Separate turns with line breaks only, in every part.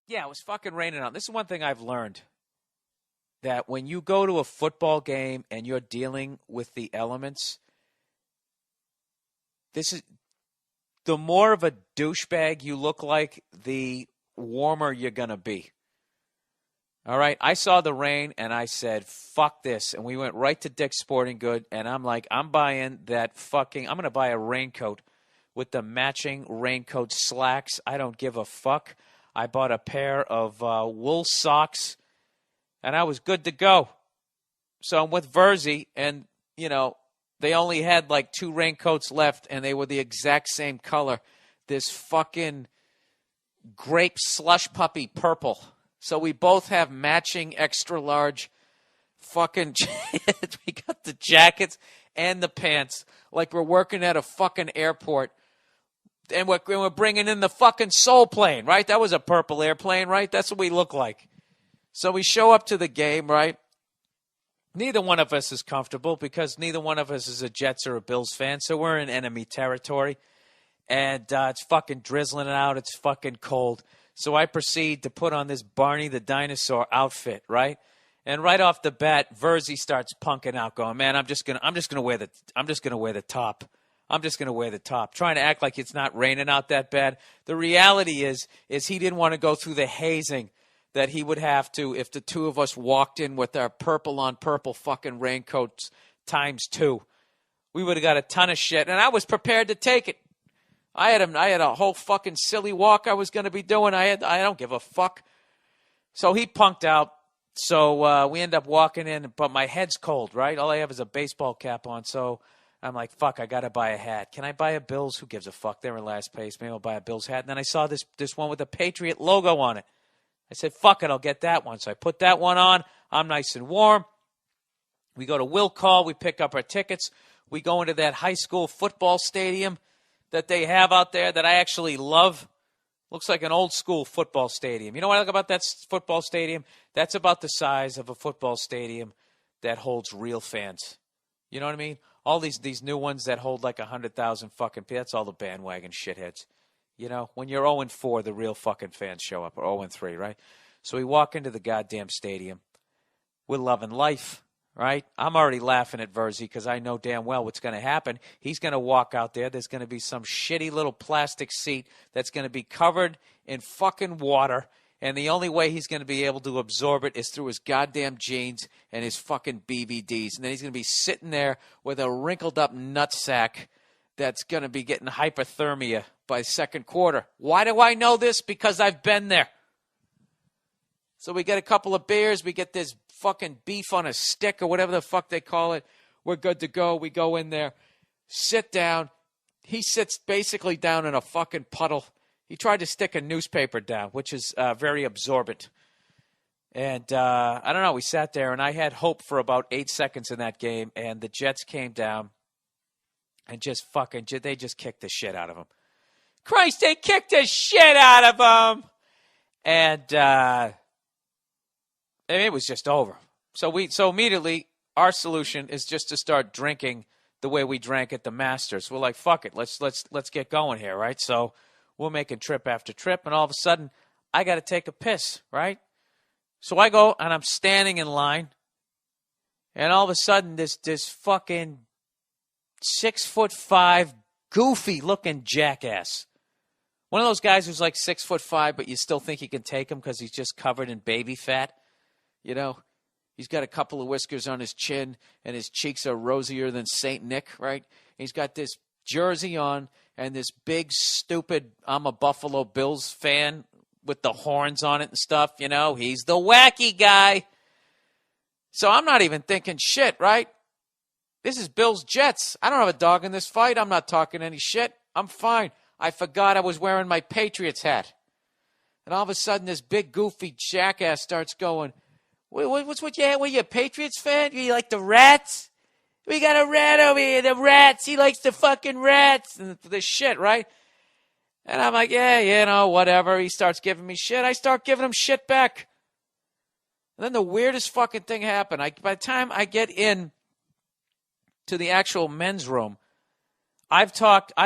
Yeah, it was fucking raining out. This is one thing I've learned, that when you go to a football game and you're dealing with the elements, this is the more of a douchebag you look like, the warmer you're going to be. All right, I saw the rain and I said, fuck this. And we went right to Dick's Sporting Good, and I'm like, I'm buying that fucking, I'm going to buy a raincoat with the matching raincoat slacks. I don't give a fuck. I bought a pair of wool socks, and I was good to go. So I'm with Verzi, and, they only had like 2 raincoats left, and they were the exact same color. This fucking grape slush puppy purple. So we both have matching extra large fucking we got the jackets and the pants like we're working at a fucking airport. And we're bringing in the fucking Soul plane, right? That was a purple airplane, right? That's what we look like. So we show up to the game, right? Neither one of us is comfortable because neither one of us is a Jets or a Bills fan. So we're in enemy territory. And it's fucking drizzling out. It's fucking cold. So I proceed to put on this Barney the Dinosaur outfit, right? And right off the bat, Verzi starts punking out, going, "Man, I'm just gonna wear the top. I'm just gonna wear the top," trying to act like it's not raining out that bad. The reality is he didn't want to go through the hazing that he would have to if the two of us walked in with our purple on purple fucking raincoats times 2. We would have got a ton of shit, and I was prepared to take it. I had a whole fucking silly walk I was going to be doing. I don't give a fuck. So he punked out. So we end up walking in, but my head's cold, right? All I have is a baseball cap on. So I'm like, fuck, I got to buy a hat. Can I buy a Bills? Who gives a fuck? They're in last place. Maybe I'll buy a Bills hat. And then I saw this one with a Patriot logo on it. I said, fuck it, I'll get that one. So I put that one on. I'm nice and warm. We go to Will Call. We pick up our tickets. We go into that high school football stadium that they have out there that I actually love. Looks like an old school football stadium. You know what I like about that football stadium? That's about the size of a football stadium that holds real fans. You know what I mean? All these new ones that hold like 100,000 fucking people, that's all the bandwagon shitheads. When you're 0-4, the real fucking fans show up, or 0-3, right? So we walk into the goddamn stadium. We're loving life. Right? I'm already laughing at Verzi because I know damn well what's going to happen. He's going to walk out there. There's going to be some shitty little plastic seat that's going to be covered in fucking water. And the only way he's going to be able to absorb it is through his goddamn jeans and his fucking BVDs. And then he's going to be sitting there with a wrinkled up nutsack that's going to be getting hypothermia by second quarter. Why do I know this? Because I've been there. So we get a couple of beers. We get this fucking beef on a stick or whatever the fuck they call it. We're good to go. We go in there, sit down. He sits basically down in a fucking puddle. He tried to stick a newspaper down, which is very absorbent. And I don't know. We sat there, and I had hope for about 8 seconds in that game, and the Jets came down and they just kicked the shit out of him. Christ, they kicked the shit out of him! And it was just over. So immediately our solution is just to start drinking the way we drank at the Masters. We're like, fuck it, let's get going here, right? So we're making trip after trip, and all of a sudden I got to take a piss, right? So I go and I'm standing in line, and all of a sudden this fucking 6'5" goofy looking jackass. One of those guys who's like 6'5", but you still think you can take him because he's just covered in baby fat. He's got a couple of whiskers on his chin, and his cheeks are rosier than St. Nick, right? He's got this jersey on and this big, stupid, I'm a Buffalo Bills fan with the horns on it and stuff, He's the wacky guy. So I'm not even thinking shit, right? This is Bills Jets. I don't have a dog in this fight. I'm not talking any shit. I'm fine. I forgot I was wearing my Patriots hat. And all of a sudden, this big, goofy jackass starts going, what's what you had? Were you a Patriots fan? You like the Rats? We got a rat over here, the Rats. He likes the fucking Rats. And this shit, right? And I'm like, yeah, whatever. He starts giving me shit. I start giving him shit back. And then the weirdest fucking thing happened. By the time I get in to the actual men's room, I've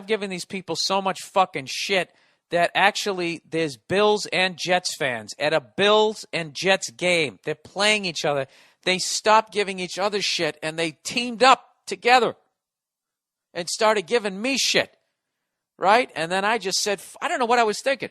given these people so much fucking shit that actually there's Bills and Jets fans at a Bills and Jets game. They're playing each other. They stopped giving each other shit, and they teamed up together and started giving me shit, right? And then I just said, I don't know what I was thinking.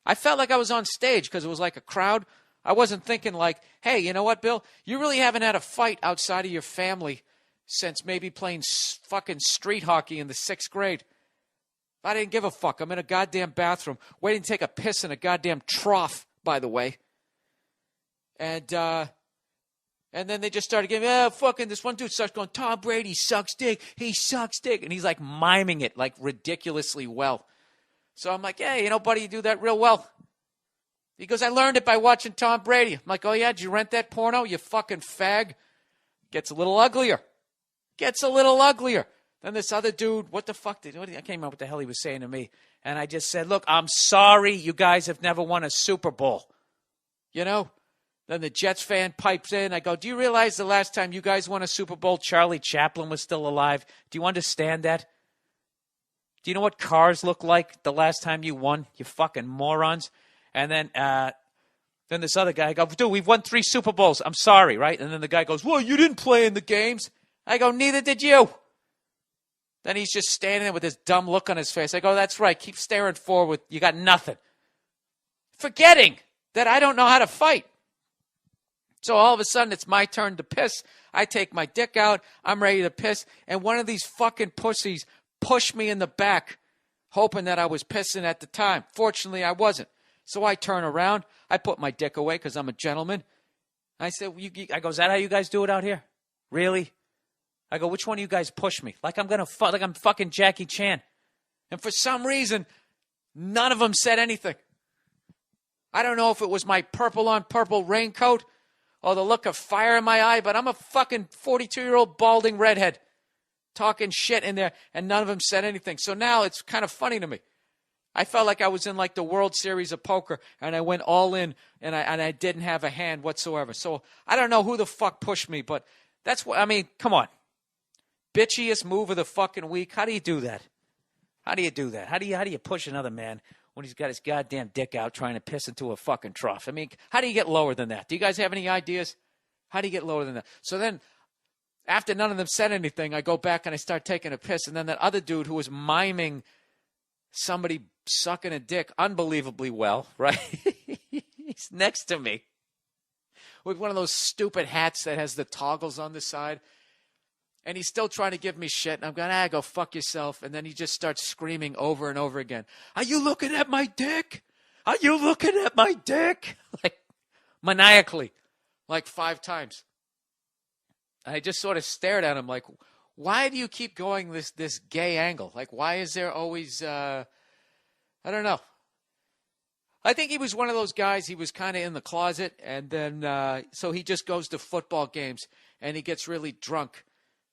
I felt like I was on stage because it was like a crowd. I wasn't thinking like, hey, you know what, Bill? You really haven't had a fight outside of your family since maybe playing fucking street hockey in the 6th grade. I didn't give a fuck. I'm in a goddamn bathroom waiting to take a piss in a goddamn trough, by the way. And then they just started giving, fucking, this one dude starts going, Tom Brady sucks dick. He sucks dick. And he's like miming it like ridiculously well. So I'm like, hey, you know, buddy, you do that real well. He goes, I learned it by watching Tom Brady. I'm like, oh, yeah, did you rent that porno, you fucking fag? Gets a little uglier. Then this other dude, I can't remember what the hell he was saying to me. And I just said, look, I'm sorry you guys have never won a Super Bowl. You know? Then the Jets fan pipes in. I go, do you realize the last time you guys won a Super Bowl, Charlie Chaplin was still alive? Do you understand that? Do you know what cars look like the last time you won, you fucking morons? And then this other guy, I go, dude, we've won 3 Super Bowls. I'm sorry, right? And then the guy goes, well, you didn't play in the games. I go, neither did you. Then he's just standing there with this dumb look on his face. I go, that's right. Keep staring forward. You got nothing. Forgetting that I don't know how to fight. So all of a sudden, it's my turn to piss. I take my dick out. I'm ready to piss. And one of these fucking pussies pushed me in the back, hoping that I was pissing at the time. Fortunately, I wasn't. So I turn around. I put my dick away because I'm a gentleman. I said, I go, is that how you guys do it out here? Really? I go, which one of you guys pushed me? Like I'm fucking Jackie Chan. And for some reason, none of them said anything. I don't know if it was my purple on purple raincoat or the look of fire in my eye, but I'm a fucking 42-year-old balding redhead talking shit in there, and none of them said anything. So now it's kind of funny to me. I felt like I was in like the World Series of Poker, and I went all in, and I didn't have a hand whatsoever. So I don't know who the fuck pushed me, but that's what, I mean, come on. Bitchiest move of the fucking week. How do you do that? How do you push another man when he's got his goddamn dick out trying to piss into a fucking trough? I mean, how do you get lower than that? Do you guys have any ideas? How do you get lower than that? So then, after none of them said anything, I go back and I start taking a piss. And then that other dude who was miming somebody sucking a dick unbelievably well, right? He's next to me with one of those stupid hats that has the toggles on the side. And he's still trying to give me shit. And I'm going, go fuck yourself. And then he just starts screaming over and over again. Are you looking at my dick? Are you looking at my dick? Like maniacally, like 5 times. I just sort of stared at him like, why do you keep going this gay angle? Like, why is there always, I don't know. I think he was one of those guys, he was kind of in the closet. And then, so he just goes to football games and he gets really drunk,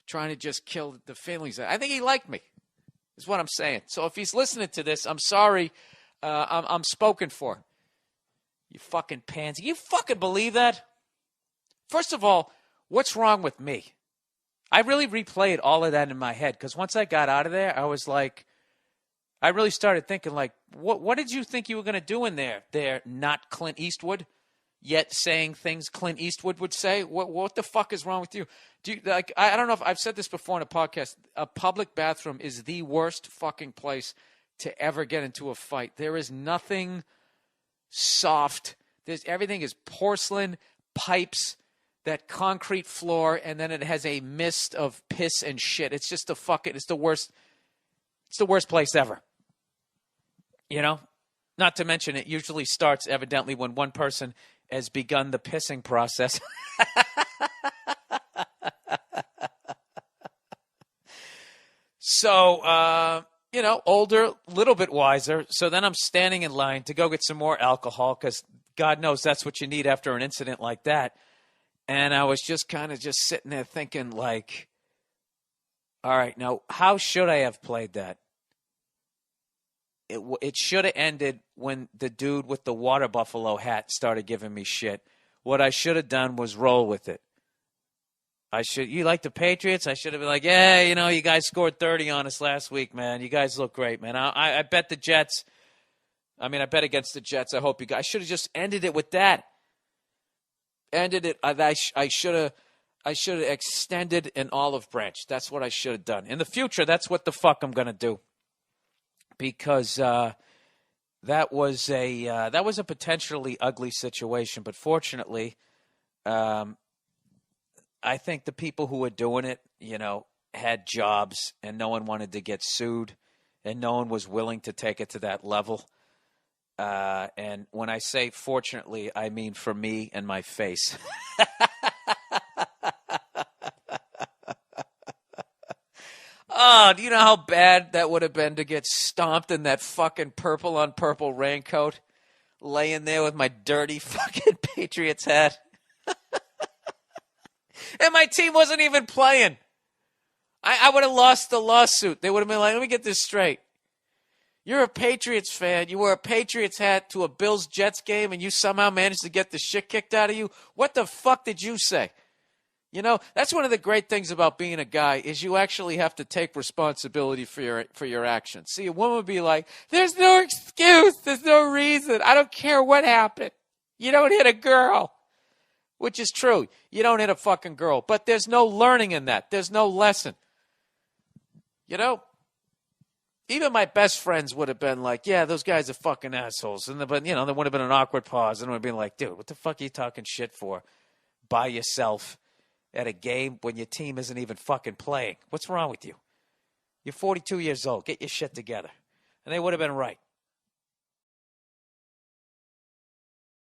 trying to just kill the feelings. I think he liked me, is what I'm saying. So if he's listening to this, I'm sorry. I'm spoken for. You fucking pansy. You fucking believe that? First of all, what's wrong with me? I really replayed all of that in my head because once I got out of there, I was like, I really started thinking like, what did you think you were going to do in there? They're not Clint Eastwood, yet saying things Clint Eastwood would say. What the fuck is wrong with you? I don't know if I've said this before in a podcast. A public bathroom is the worst fucking place to ever get into a fight. There is nothing soft. Everything is porcelain, pipes, that concrete floor, and then it has a mist of piss and shit. It's just it's the worst place ever. You know? Not to mention it usually starts evidently when one person has begun the pissing process. So, older, little bit wiser. So then I'm standing in line to go get some more alcohol because God knows that's what you need after an incident like that. And I was just kind of just sitting there thinking like, all right, now how should I have played that? It should have ended when the dude with the water buffalo hat started giving me shit. What I should have done was roll with it. You like the Patriots? I should have been like, yeah, you guys scored 30 on us last week, man. You guys look great, man. I bet the Jets, I mean, I bet against the Jets. I hope you guys. I should have just ended it with that. Ended it. I should have extended an olive branch. That's what I should have done. In the future, that's what the fuck I'm gonna do. Because that was a potentially ugly situation, but fortunately, I think the people who were doing it, had jobs, and no one wanted to get sued, and no one was willing to take it to that level. And when I say fortunately, I mean for me and my face. Oh, do you know how bad that would have been to get stomped in that fucking purple on purple raincoat, laying there with my dirty fucking Patriots hat? And my team wasn't even playing. I would have lost the lawsuit. They would have been like, let me get this straight. You're a Patriots fan. You wore a Patriots hat to a Bills-Jets game, and you somehow managed to get the shit kicked out of you? What the fuck did you say? That's one of the great things about being a guy is you actually have to take responsibility for your actions. See, a woman would be like, there's no excuse. There's no reason. I don't care what happened. You don't hit a girl. Which is true. You don't hit a fucking girl. But there's no learning in that. There's no lesson. Even my best friends would have been like, yeah, those guys are fucking assholes. But there would have been an awkward pause. And it would have been like, dude, what the fuck are you talking shit for? By yourself at a game when your team isn't even fucking playing. What's wrong with you? You're 42 years old. Get your shit together. And they would have been right.